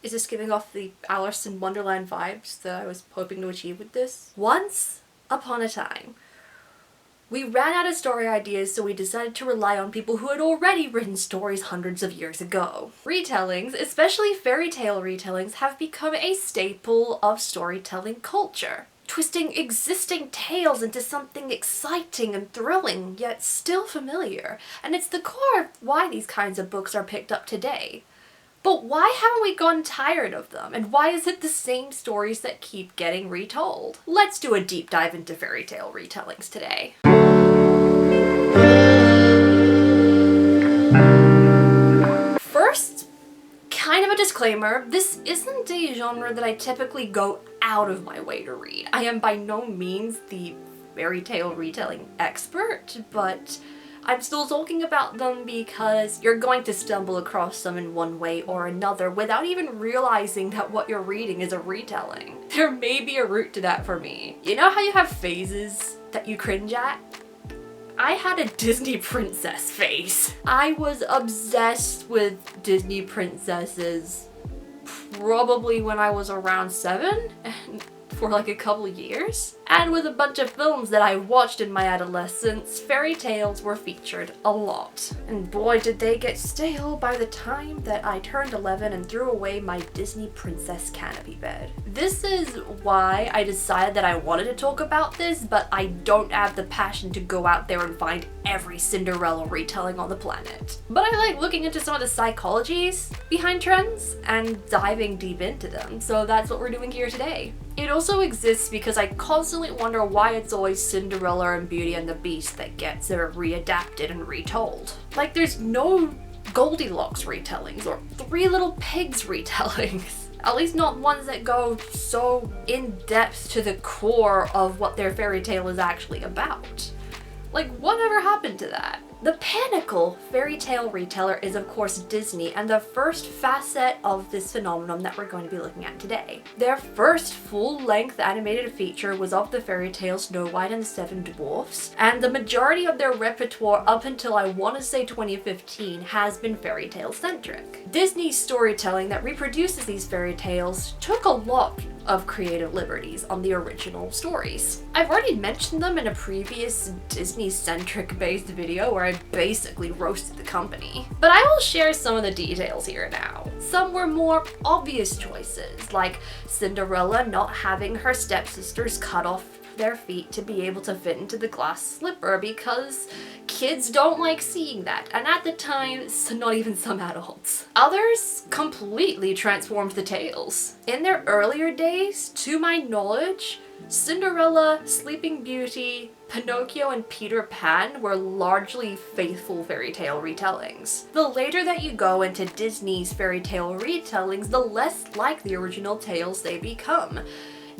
Is this giving off the Alice in Wonderland vibes that I was hoping to achieve with this? Once upon a time, we ran out of story ideas, so we decided to rely on people who had already written stories hundreds of years ago. Retellings, especially fairy tale retellings, have become a staple of storytelling culture, twisting existing tales into something exciting and thrilling, yet still familiar. And it's the core of why these kinds of books are picked up today. But why haven't we gotten tired of them? And why is it the same stories that keep getting retold? Let's do a deep dive into fairy tale retellings today. First, kind of a disclaimer, this isn't a genre that I typically go out of my way to read. I am by no means the fairy tale retelling expert, but I'm still talking about them because you're going to stumble across them in one way or another without even realizing that what you're reading is a retelling. There may be a route to that for me. You know how you have phases that you cringe at? I had a Disney princess phase. I was obsessed with Disney princesses probably when I was around 7 and for like a couple years. And with a bunch of films that I watched in my adolescence, fairy tales were featured a lot. And boy did they get stale by the time that I turned 11 and threw away my Disney princess canopy bed. This is why I decided that I wanted to talk about this, but I don't have the passion to go out there and find every Cinderella retelling on the planet. But I like looking into some of the psychologies behind trends and diving deep into them, so that's what we're doing here today. It also exists because I constantly wonder why it's always Cinderella and Beauty and the Beast that gets readapted and retold. Like, there's no Goldilocks retellings or Three Little Pigs retellings. At least not ones that go so in depth to the core of what their fairy tale is actually about. Like, whatever happened to that? The pinnacle fairy tale reteller is of course Disney, and the first facet of this phenomenon that we're going to be looking at today. Their first full-length animated feature was of the fairy tale Snow White and the Seven Dwarfs, and the majority of their repertoire up until I want to say 2015 has been fairy tale centric. Disney's storytelling that reproduces these fairy tales took a lot of creative liberties on the original stories. I've already mentioned them in a previous Disney-centric based video where I basically roasted the company. But I will share some of the details here now. Some were more obvious choices, like Cinderella not having her stepsisters cut off their feet to be able to fit into the glass slipper because kids don't like seeing that, and at the time, not even some adults. Others completely transformed the tales. In their earlier days, to my knowledge, Cinderella, Sleeping Beauty, Pinocchio, and Peter Pan were largely faithful fairy tale retellings. The later that you go into Disney's fairy tale retellings, the less like the original tales they become.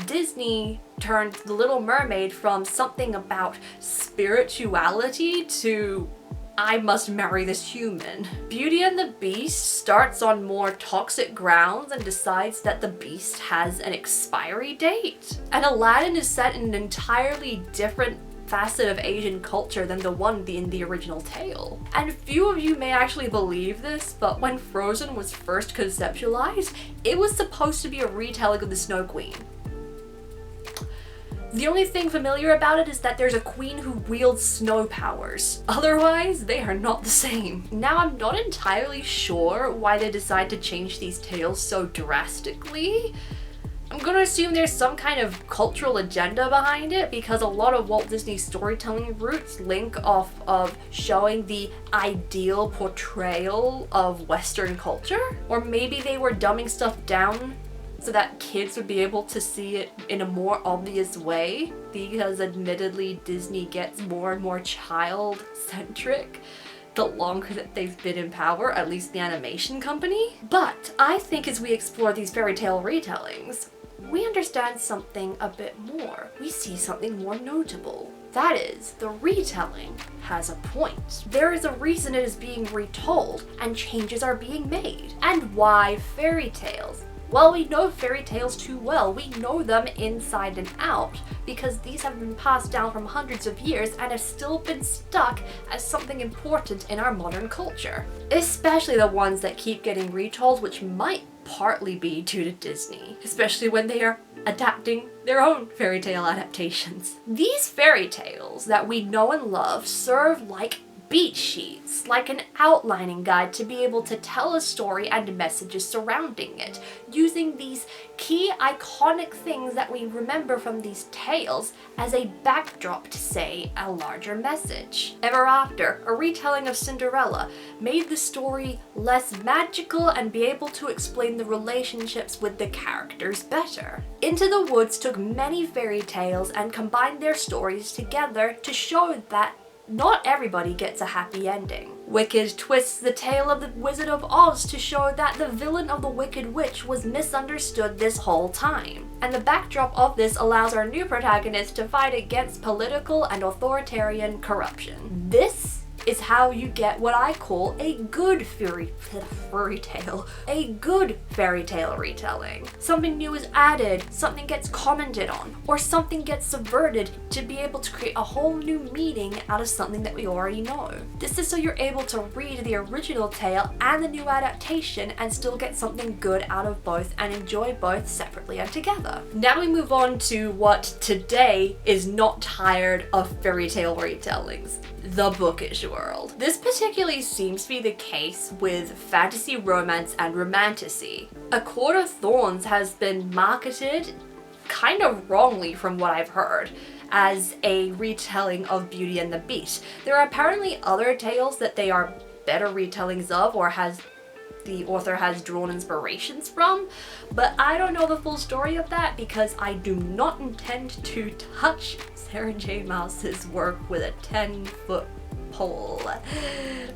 Disney turned The Little Mermaid from something about spirituality to I must marry this human. Beauty and the Beast starts on more toxic grounds and decides that the beast has an expiry date. And Aladdin is set in an entirely different facet of Asian culture than the one in the original tale. And few of you may actually believe this, but when Frozen was first conceptualized, it was supposed to be a retelling of the Snow Queen. The only thing familiar about it is that there's a queen who wields snow powers. Otherwise, they are not the same. Now, I'm not entirely sure why they decide to change these tales so drastically. I'm gonna assume there's some kind of cultural agenda behind it because a lot of Walt Disney's storytelling roots link off of showing the ideal portrayal of Western culture. Or maybe they were dumbing stuff down so that kids would be able to see it in a more obvious way, because admittedly Disney gets more and more child-centric the longer that they've been in power, at least the animation company. But I think as we explore these fairy tale retellings, we understand something a bit more. We see something more notable. That is, the retelling has a point. There is a reason it is being retold and changes are being made. And why fairy tales? Well, we know fairy tales too well. We know them inside and out because these have been passed down from hundreds of years and have still been stuck as something important in our modern culture. Especially the ones that keep getting retold, which might partly be due to Disney, especially when they are adapting their own fairy tale adaptations. These fairy tales that we know and love serve like beat sheets, like an outlining guide to be able to tell a story and messages surrounding it, using these key iconic things that we remember from these tales as a backdrop to say a larger message. Ever After, a retelling of Cinderella, made the story less magical and be able to explain the relationships with the characters better. Into the Woods took many fairy tales and combined their stories together to show that not everybody gets a happy ending. Wicked twists the tale of the Wizard of Oz to show that the villain of the Wicked Witch was misunderstood this whole time. And the backdrop of this allows our new protagonist to fight against political and authoritarian corruption. This is how you get what I call a good fairy tale. A good fairy tale retelling. Something new is added, something gets commented on, or something gets subverted to be able to create a whole new meaning out of something that we already know. This is so you're able to read the original tale and the new adaptation and still get something good out of both and enjoy both separately and together. Now we move on to what today is not tired of fairy tale retellings. The bookish world. This particularly seems to be the case with fantasy, romance, and romantasy. A Court of Thorns has been marketed, kind of wrongly from what I've heard, as a retelling of Beauty and the Beast. There are apparently other tales that they are better retellings of, or the author has drawn inspirations from, but I don't know the full story of that because I do not intend to touch Sarah J. Maas's work with a 10-foot pole.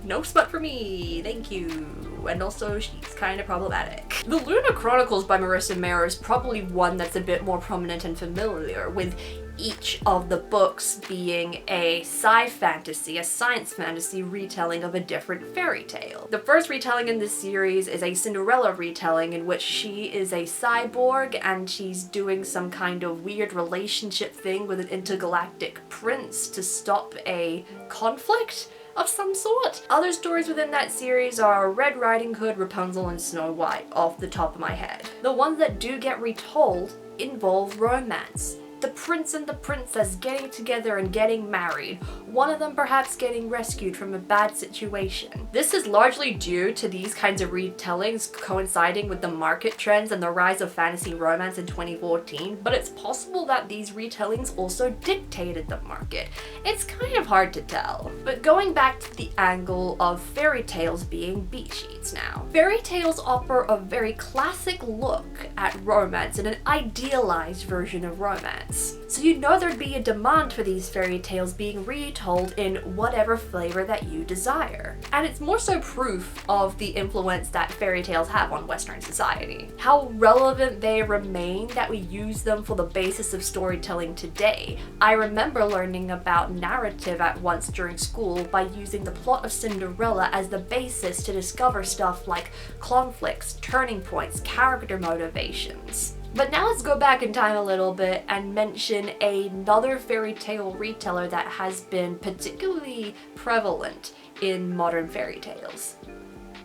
No smut for me, thank you. And also, she's kind of problematic. The Lunar Chronicles by Marissa Mayer is probably one that's a bit more prominent and familiar, with each of the books being a sci-fantasy, a science fantasy retelling of a different fairy tale. The first retelling in this series is a Cinderella retelling in which she is a cyborg and she's doing some kind of weird relationship thing with an intergalactic prince to stop a conflict of some sort. Other stories within that series are Red Riding Hood, Rapunzel, and Snow White off the top of my head. The ones that do get retold involve romance. The prince and the princess getting together and getting married, one of them perhaps getting rescued from a bad situation. This is largely due to these kinds of retellings coinciding with the market trends and the rise of fantasy romance in 2014, but it's possible that these retellings also dictated the market. It's kind of hard to tell. But going back to the angle of fairy tales being beat sheets now. Fairy tales offer a very classic look at romance and an idealized version of romance. So you know there'd be a demand for these fairy tales being retold in whatever flavor that you desire. And it's more so proof of the influence that fairy tales have on Western society. How relevant they remain that we use them for the basis of storytelling today. I remember learning about narrative at once during school by using the plot of Cinderella as the basis to discover stuff like conflicts, turning points, character motivations. But now let's go back in time a little bit and mention another fairy tale reteller that has been particularly prevalent in modern fairy tales.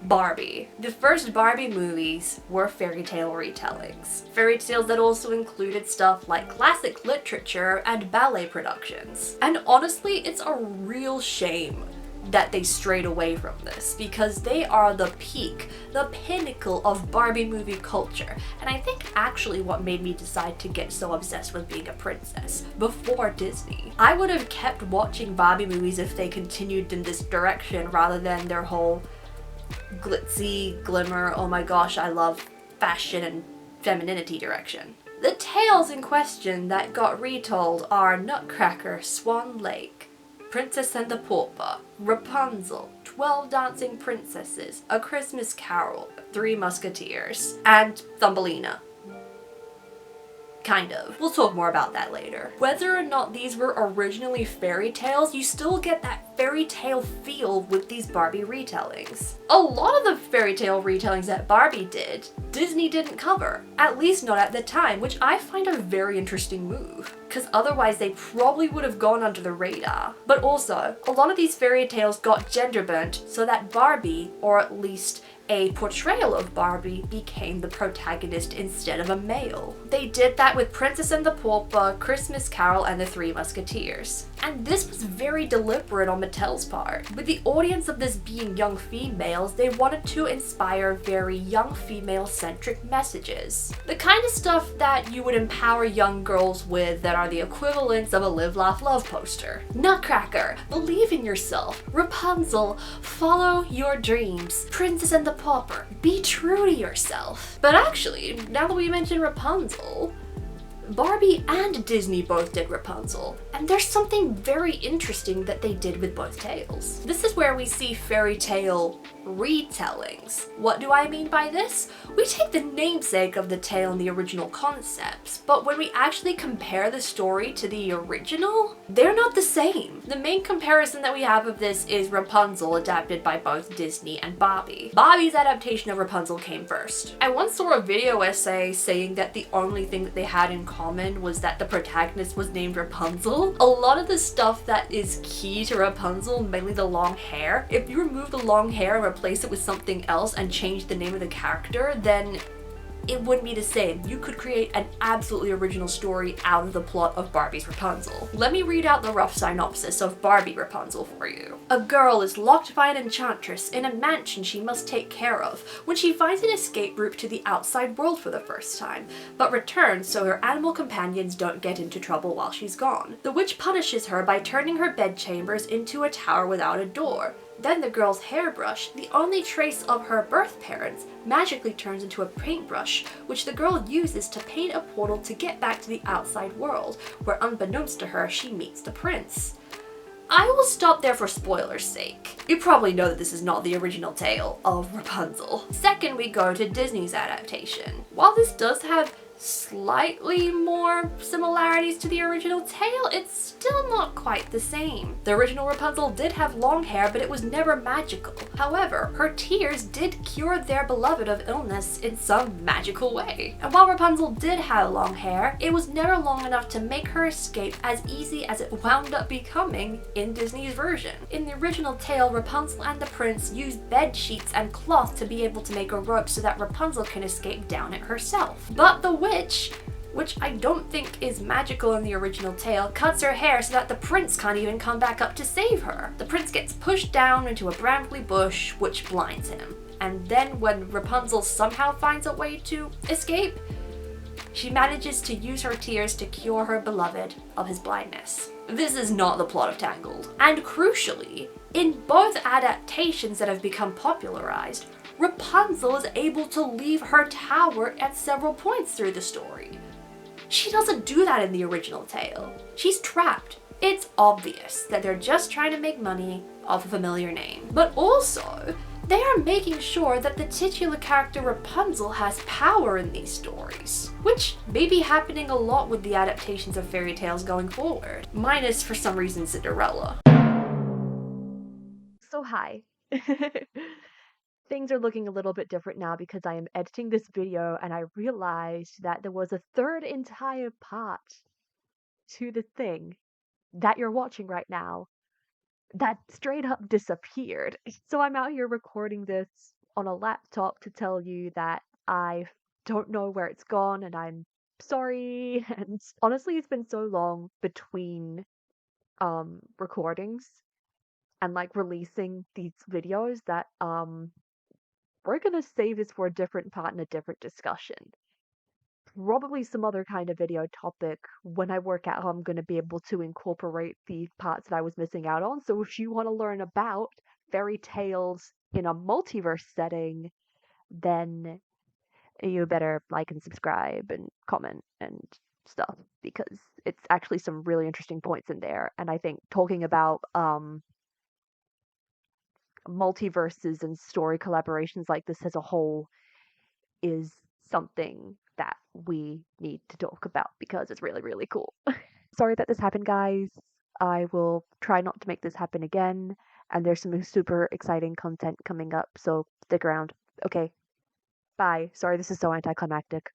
Barbie. The first Barbie movies were fairy tale retellings. Fairy tales that also included stuff like classic literature and ballet productions. And honestly, it's a real shame that they strayed away from this, because they are the peak, the pinnacle of Barbie movie culture, and I think actually what made me decide to get so obsessed with being a princess before Disney. I would have kept watching Barbie movies if they continued in this direction rather than their whole glitzy, glimmer, oh my gosh, I love fashion and femininity direction. The tales in question that got retold are Nutcracker, Swan Lake, Princess and the Pauper, Rapunzel, 12 Dancing Princesses, A Christmas Carol, Three Musketeers, and Thumbelina. Kind of. We'll talk more about that later. Whether or not these were originally fairy tales, you still get that fairy tale feel with these Barbie retellings. A lot of the fairy tale retellings that Barbie did, Disney didn't cover, at least not at the time, which I find a very interesting move, because otherwise they probably would have gone under the radar. But also, a lot of these fairy tales got gender burnt so that Barbie, or at least a portrayal of Barbie became the protagonist instead of a male. They did that with Princess and the Pauper, Christmas Carol, and the Three Musketeers. And this was very deliberate on Mattel's part. With the audience of this being young females, they wanted to inspire very young female-centric messages. The kind of stuff that you would empower young girls with that are the equivalents of a Live, Laugh, Love poster. Nutcracker, believe in yourself. Rapunzel, follow your dreams. Princess and the Pauper, be true to yourself. But actually, now that we mention Rapunzel, Barbie and Disney both did Rapunzel, and there's something very interesting that they did with both tales. This is where we see fairy tale retellings. What do I mean by this? We take the namesake of the tale and the original concepts, but when we actually compare the story to the original, they're not the same. The main comparison that we have of this is Rapunzel, adapted by both Disney and Barbie. Barbie's adaptation of Rapunzel came first. I once saw a video essay saying that the only thing that they had in common was that the protagonist was named Rapunzel. A lot of the stuff that is key to Rapunzel, mainly the long hair, if you remove the long hair and replace it with something else and change the name of the character, then it wouldn't be the same. You could create an absolutely original story out of the plot of Barbie's Rapunzel. Let me read out the rough synopsis of Barbie Rapunzel for you. A girl is locked by an enchantress in a mansion she must take care of when she finds an escape route to the outside world for the first time, but returns so her animal companions don't get into trouble while she's gone. The witch punishes her by turning her bedchambers into a tower without a door. Then the girl's hairbrush, the only trace of her birth parents, magically turns into a paintbrush, which the girl uses to paint a portal to get back to the outside world, where unbeknownst to her, she meets the prince. I will stop there for spoilers' sake. You probably know that this is not the original tale of Rapunzel. Second, we go to Disney's adaptation. While this does have slightly more similarities to the original tale, it's still not quite the same. The original Rapunzel did have long hair, but it was never magical. However, her tears did cure their beloved of illness in some magical way. And while Rapunzel did have long hair, it was never long enough to make her escape as easy as it wound up becoming in Disney's version. In the original tale, Rapunzel and the prince used bed sheets and cloth to be able to make a rope so that Rapunzel can escape down it herself. But the witch, which I don't think is magical in the original tale, cuts her hair so that the prince can't even come back up to save her. The prince gets pushed down into a brambly bush, which blinds him. And then when Rapunzel somehow finds a way to escape, she manages to use her tears to cure her beloved of his blindness. This is not the plot of Tangled. And crucially, in both adaptations that have become popularized, Rapunzel is able to leave her tower at several points through the story. She doesn't do that in the original tale. She's trapped. It's obvious that they're just trying to make money off a familiar name. But also, they are making sure that the titular character Rapunzel has power in these stories, which may be happening a lot with the adaptations of fairy tales going forward, minus for some reason Cinderella. So hi. Things are looking a little bit different now because I am editing this video and I realized that there was a third entire part to the thing that you're watching right now that straight up disappeared. So I'm out here recording this on a laptop to tell you that I don't know where it's gone and I'm sorry. And honestly, it's been so long between recordings and like releasing these videos that we're gonna save this for a different part and a different discussion. Probably some other kind of video topic when I work out how I'm gonna be able to incorporate the parts that I was missing out on. So if you want to learn about fairy tales in a multiverse setting, then you better like and subscribe and comment and stuff because it's actually some really interesting points in there. And I think talking about multiverses and story collaborations like this as a whole is something that we need to talk about because it's really, really cool. Sorry that this happened, guys. I will try not to make this happen again, and there's some super exciting content coming up, so stick around. Okay, bye. Sorry this is so anticlimactic.